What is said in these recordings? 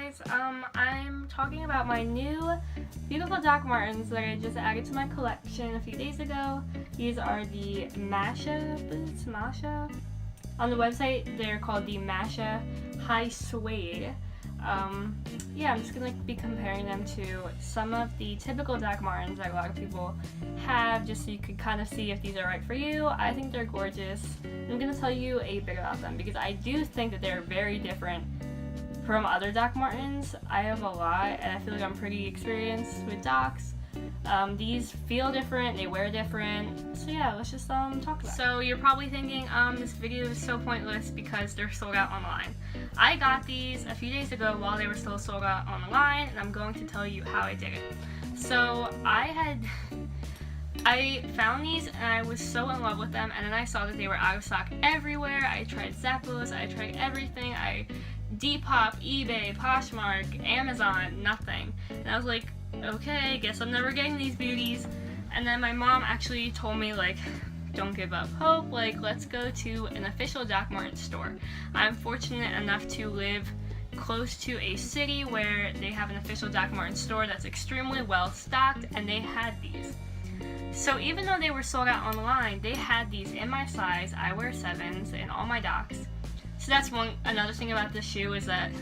guys, I'm talking about my new beautiful Doc Martens that I just added to my collection a few days ago. These are the Masha boots, Masha. On the website, they're called the Masha High Suede. Yeah, I'm just gonna be comparing them to some of the typical Doc Martens that a lot of people have, just so you could kind of see if these are right for you. I think they're gorgeous. I'm gonna tell you a bit about them because I do think that they're very different from other Doc Martens. I have a lot, and I feel like I'm pretty experienced with Docs. These feel different, they wear different, so yeah, let's just talk about it. So you're probably thinking, this video is so pointless because they're sold out online. I got these a few days ago while they were still sold out online, and I'm going to tell you how I did it. So I found these and I was so in love with them, and then I saw that they were out of stock everywhere. I tried Zappos, I tried everything, Depop, eBay, Poshmark, Amazon, nothing. And I was like, okay, guess I'm never getting these beauties. And then my mom actually told me, like, don't give up hope, like, let's go to an official Doc Martens store. I'm fortunate enough to live close to a city where they have an official Doc Martens store that's extremely well stocked, and they had these. So even though they were sold out online, they had these in my size. I wear 7s in all my Docs. So that's another thing about this shoe is that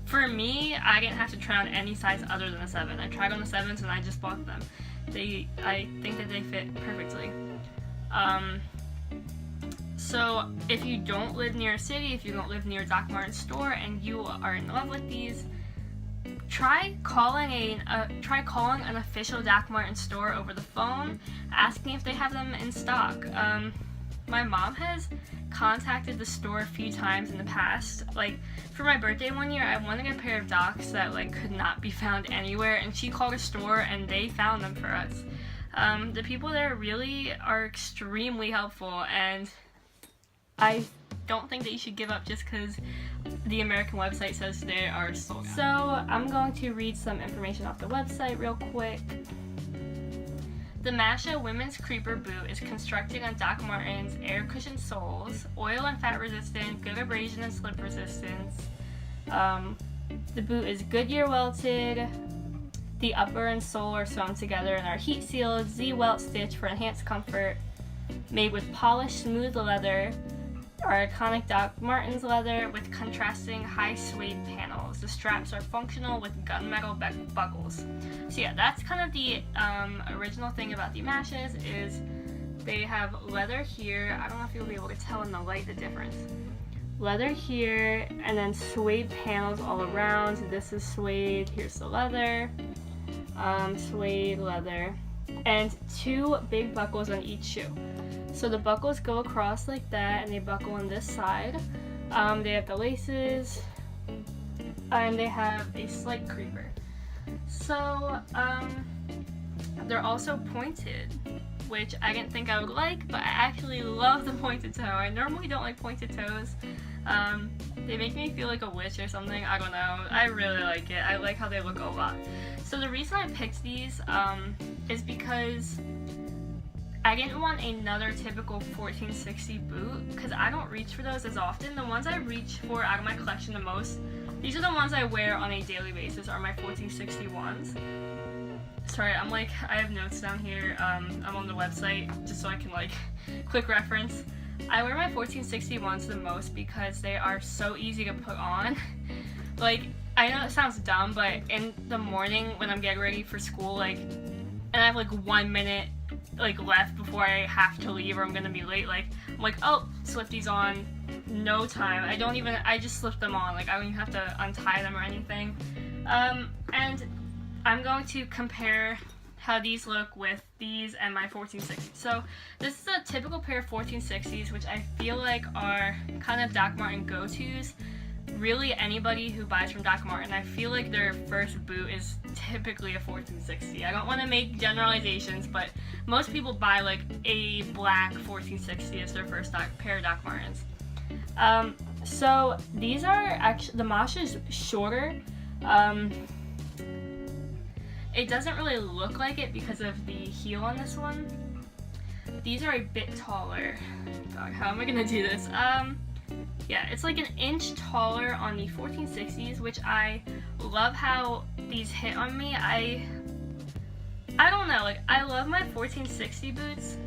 for me, I didn't have to try on any size other than a 7. I tried on the 7s and I just bought them. I think that they fit perfectly. So if you don't live near a city, if you don't live near a Doc Martens store and you are in love with these, try calling an official Doc Martens store over the phone, asking if they have them in stock. My mom has contacted the store a few times in the past. Like, for my birthday one year, I wanted a pair of Docs that like could not be found anywhere, and she called a store and they found them for us. The people there really are extremely helpful, and I don't think that you should give up just because the American website says they are sold out. So I'm going to read some information off the website real quick. The Masha Women's Creeper Boot is constructed on Doc Martens air cushioned soles, oil and fat resistant, good abrasion and slip resistance. The boot is Goodyear welted. The upper and sole are sewn together and are heat sealed, Z-welt stitched for enhanced comfort. Made with polished smooth leather, our iconic Doc Martens leather with contrasting high suede panels. The straps are functional with gunmetal buckles. So yeah, that's kind of the original thing about the Mashas is they have leather here. I don't know if you'll be able to tell in the light the difference. Leather here, and then suede panels all around. This is suede, here's the leather, suede, leather, and 2 big buckles on each shoe. So the buckles go across like that, and they buckle on this side. They have the laces, and they have a slight creeper. So they're also pointed, which I didn't think I would like, but I actually love the pointed toe. I normally don't like pointed toes. They make me feel like a witch or something. I don't know. I really like it. I like how they look a lot. So the reason I picked these is because I didn't want another typical 1460 boot because I don't reach for those as often. The ones I reach for out of my collection the most, these are the ones I wear on a daily basis, are my 1460 ones. Sorry, I have notes down here. I'm on the website just so I can quick reference. I wear my 1460 ones the most because they are so easy to put on. I know it sounds dumb, but in the morning when I'm getting ready for school, and I have 1 minute left before I have to leave or I'm gonna be late, I'm oh, slip these on, no time. I just slip them on, I don't even have to untie them or anything. And I'm going to compare how these look with these and my 1460s. So this is a typical pair of 1460s, which I feel like are kind of Doc Martens go-tos. Really, anybody who buys from Doc Martens, I feel like their first boot is typically a 1460. I don't want to make generalizations, but most people buy a black 1460 as their first pair of Doc Martens. So these are actually, the Masha is shorter. It doesn't really look like it because of the heel on this one. These are a bit taller. God, how am I gonna do this? Yeah, it's like an inch taller on the 1460s, which I love how these hit on me. I don't know, like I love my 1460 boots,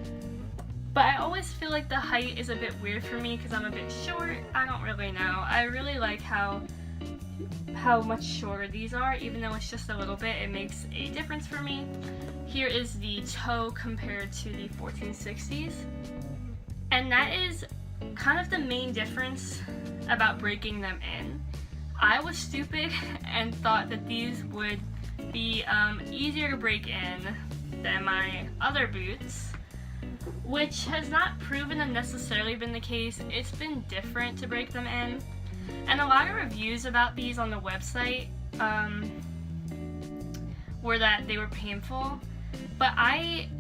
but I always feel like the height is a bit weird for me because I'm a bit short. I don't really know. I really like how much shorter these are, even though it's just a little bit, it makes a difference for me. Here is the toe compared to the 1460s, and that is kind of the main difference about breaking them in. I was stupid and thought that these would be easier to break in than my other boots, which has not proven to necessarily been the case. It's been different to break them in, and a lot of reviews about these on the website were that they were painful. But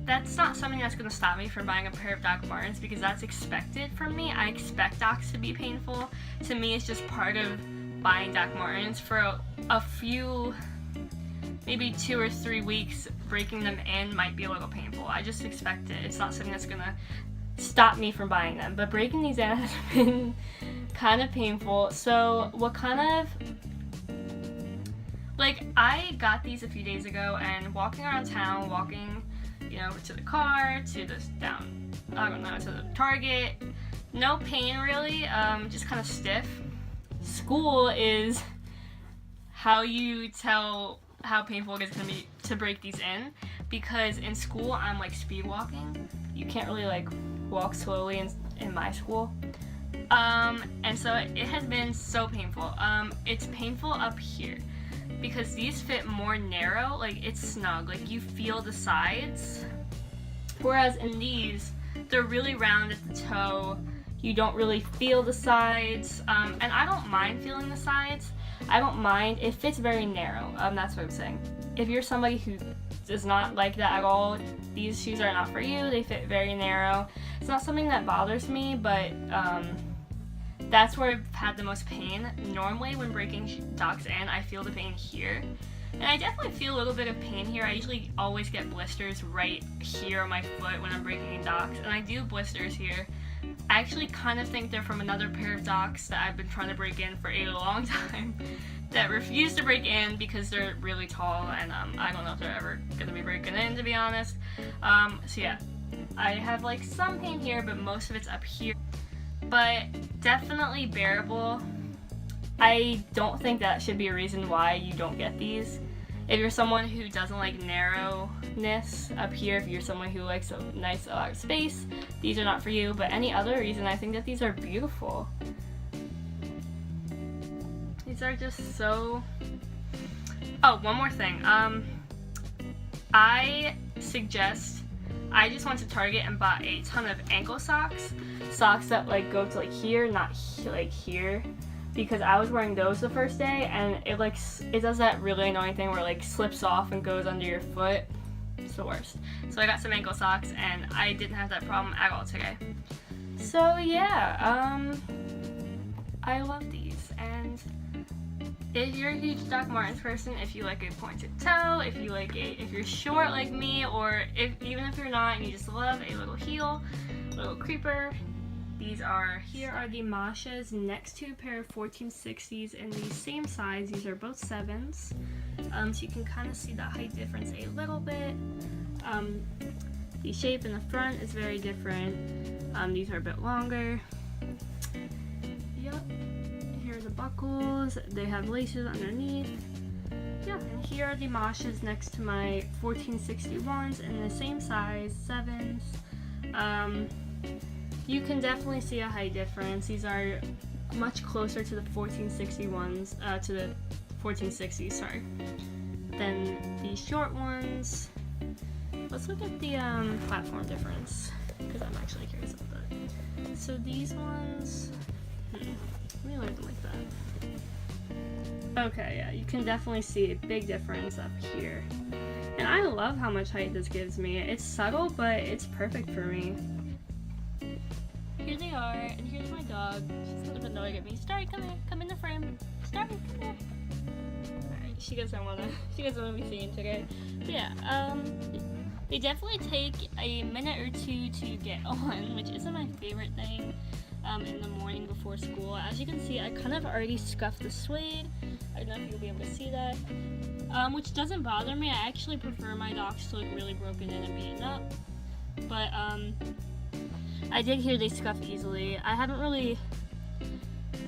that's not something that's going to stop me from buying a pair of Doc Martens, because that's expected from me. I expect Docs to be painful. To me, it's just part of buying Doc Martens. For a few, maybe 2 or 3 weeks, breaking them in might be a little painful. I just expect it. It's not something that's going to stop me from buying them. But breaking these in has been kind of painful. So what kind of... Like, I got these a few days ago, and walking around town, to the car, to the to the Target, no pain really, just kind of stiff. School is how you tell how painful it's gonna be to break these in, because in school I'm like speed walking. You can't really like walk slowly in my school. And so it has been so painful. It's painful up here, because these fit more narrow, like it's snug, like you feel the sides. Whereas in these, they're really round at the toe, you don't really feel the sides, and I don't mind feeling the sides. I don't mind, it fits very narrow, that's what I'm saying. If you're somebody who does not like that at all, these shoes are not for you, they fit very narrow. It's not something that bothers me, but that's where I've had the most pain. Normally when breaking Docs in, I feel the pain here. And I definitely feel a little bit of pain here. I usually always get blisters right here on my foot when I'm breaking in Docs, and I do blisters here. I actually kind of think they're from another pair of Docs that I've been trying to break in for a long time that refuse to break in because they're really tall, and I don't know if they're ever going to be breaking in, to be honest. So yeah, I have like some pain here, but most of it's up here. But definitely bearable. I don't think that should be a reason why you don't get these. If you're someone who doesn't like narrowness up here, if you're someone who likes a nice lot of space, these are not for you. But any other reason, I think that these are beautiful. These are just so... Oh, one more thing. I just went to Target and bought a ton of ankle socks. Socks that like go to like here, not like here. Because I was wearing those the first day, and it does that really annoying thing where it like slips off and goes under your foot. It's the worst. So I got some ankle socks, and I didn't have that problem at all today. So yeah, I love these. And if you're a huge Doc Martens person, if you like a pointed toe, if you're short like me, or even if you're not and you just love a little heel, little creeper, here are the Mashas next to a pair of 1460s in the same size. These are both 7s. So you can kind of see the height difference a little bit. The shape in the front is very different. These are a bit longer. Yep. Here are the buckles. They have laces underneath. Yeah, and here are the Mashas next to my 1461s in the same size, 7s. You can definitely see a height difference. These are much closer to the 1461s, to the 1460s, sorry, than the short ones. Let's look at the platform difference, because I'm actually curious about that. So these ones, let me leave them like that. Okay, yeah, you can definitely see a big difference up here. And I love how much height this gives me. It's subtle, but it's perfect for me. Here they are, and here's my dog. She's kind of annoying at me. Starry, come here. Come in the frame. Starry, come here. Alright, she doesn't wanna be seen today. But yeah, they definitely take a minute or two to get on, which isn't my favorite thing. in the morning before school. As you can see, I kind of already scuffed the suede. I don't know if you'll be able to see that. Which doesn't bother me. I actually prefer my docs to look really broken in and beaten up. But I did hear they scuff easily. I haven't really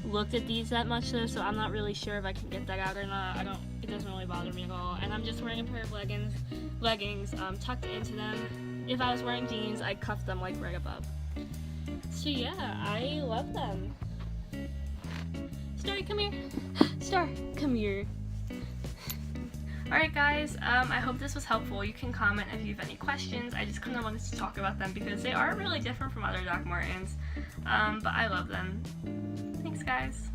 looked at these that much though, so I'm not really sure if I can get that out or not. It doesn't really bother me at all. And I'm just wearing a pair of leggings tucked into them. If I was wearing jeans, I'd cuff them like right above. So yeah, I love them. Starry, come here. Star, come here. Alright guys, I hope this was helpful. You can comment if you have any questions. I just kind of wanted to talk about them because they are really different from other Doc Martens, but I love them. Thanks guys.